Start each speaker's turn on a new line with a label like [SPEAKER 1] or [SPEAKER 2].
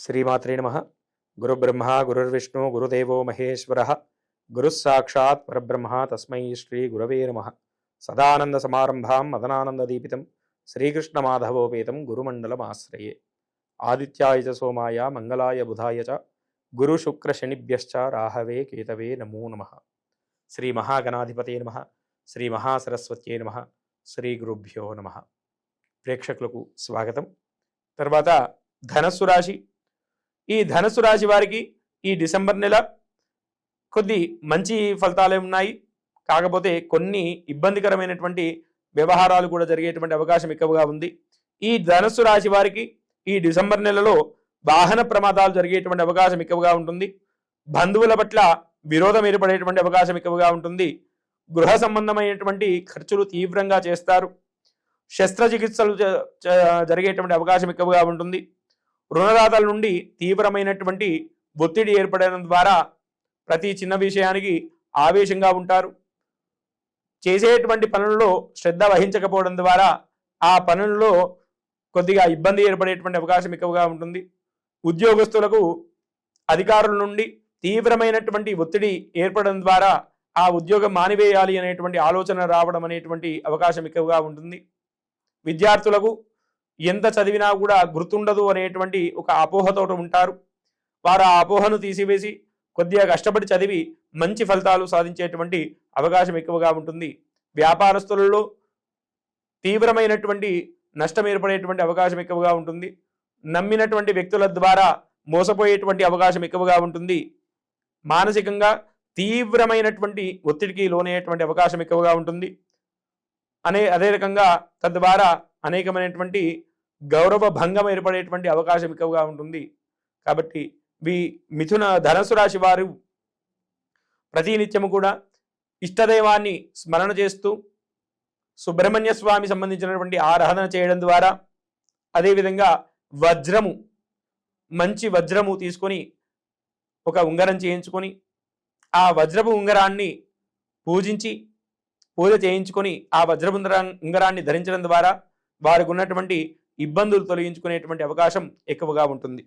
[SPEAKER 1] శ్రీమాత్రే నమః. గురుబ్రహ్మ గురుర్విష్ణు గురుదేవో మహేశ్వరః. గురుస్సాక్షాత్ పరబ్రహ్మ తస్మై శ్రీ గురవే నమః. సదానంద సమారంభాం మదనానందదీపితం శ్రీకృష్ణమాధవోపేతం గురుమండలమాశ్రయే. ఆదిత్యాయ చ సోమాయ మంగళాయ బుధాయ చ గురు శుక్ర శనిభ్యశ్చ రాహవే కేతవే నమో నమః. శ్రీ మహాగణాధిపతే నమః. శ్రీ మహాసరస్వత్యే నమః. శ్రీ గురుభ్యో నమః. ప్రేక్షకులకు స్వాగతం. తర్వాత ధనస్సు రాశి. ఈ ధనస్సు రాశి వారికి ఈ డిసెంబర్ నెల కొద్ది మంచి ఫలితాలే ఉన్నాయి. కాకపోతే కొన్ని ఇబ్బందికరమైనటువంటి వ్యవహారాలు కూడా జరిగేటువంటి అవకాశం ఎక్కువగా ఉంది. ఈ ధనస్సు రాశి వారికి ఈ డిసెంబర్ నెలలో వాహన ప్రమాదాలు జరిగేటువంటి అవకాశం ఎక్కువగా ఉంటుంది. బంధువుల పట్ల విరోధం ఏర్పడేటువంటి అవకాశం ఎక్కువగా ఉంటుంది. గృహ సంబంధమైనటువంటి ఖర్చులు తీవ్రంగా చేస్తారు. శస్త్రచికిత్సలు జరిగేటువంటి అవకాశం ఎక్కువగా ఉంటుంది. రుణదాతల నుండి తీవ్రమైనటువంటి ఒత్తిడి ఏర్పడడం ద్వారా ప్రతి చిన్న విషయానికి ఆవేశంగా ఉంటారు. చేసేటువంటి పనుల్లో శ్రద్ధ వహించకపోవడం ద్వారా ఆ పనుల్లో కొద్దిగా ఇబ్బంది ఏర్పడేటువంటి అవకాశం ఎక్కువగా ఉంటుంది. ఉద్యోగస్తులకు అధికారుల నుండి తీవ్రమైనటువంటి ఒత్తిడి ఏర్పడడం ద్వారా ఆ ఉద్యోగం మానివేయాలి అనేటువంటి ఆలోచన రావడం అనేటువంటి అవకాశం ఎక్కువగా ఉంటుంది. విద్యార్థులకు ఎంత చదివినా కూడా గుర్తుండదు అనేటువంటి ఒక అపోహతో ఉంటారు. వారు ఆ అపోహను తీసివేసి కొద్దిగా కష్టపడి చదివి మంచి ఫలితాలు సాధించేటువంటి అవకాశం ఎక్కువగా ఉంటుంది. వ్యాపారస్తులలో తీవ్రమైనటువంటి నష్టం ఏర్పడేటువంటి అవకాశం ఎక్కువగా ఉంటుంది. నమ్మినటువంటి వ్యక్తుల ద్వారా మోసపోయేటువంటి అవకాశం ఎక్కువగా ఉంటుంది. మానసికంగా తీవ్రమైనటువంటి ఒత్తిడికి లోనయ్యేటువంటి అవకాశం ఎక్కువగా ఉంటుంది. అదే రకంగా తద్వారా అనేకమైనటువంటి గౌరవ భంగం ఏర్పడేటువంటి అవకాశం ఎక్కువగా ఉంటుంది. కాబట్టి మిథున ధనస్సు రాశి వారు ప్రతినిత్యము కూడా ఇష్టదైవాన్ని స్మరణ చేస్తూ సుబ్రహ్మణ్య స్వామి సంబంధించినటువంటి ఆరాధన చేయడం ద్వారా, అదేవిధంగా వజ్రము మంచి వజ్రము తీసుకొని ఒక ఉంగరం చేయించుకొని ఆ వజ్రపు ఉంగరాన్ని పూజ చేయించుకొని ఆ వజ్రపు ఉంగరాన్ని ధరించడం ద్వారా వారికి ఉన్నటువంటి ఇబ్బందులు తొలగించుకునేటువంటి అవకాశం ఎక్కువగా ఉంటుంది.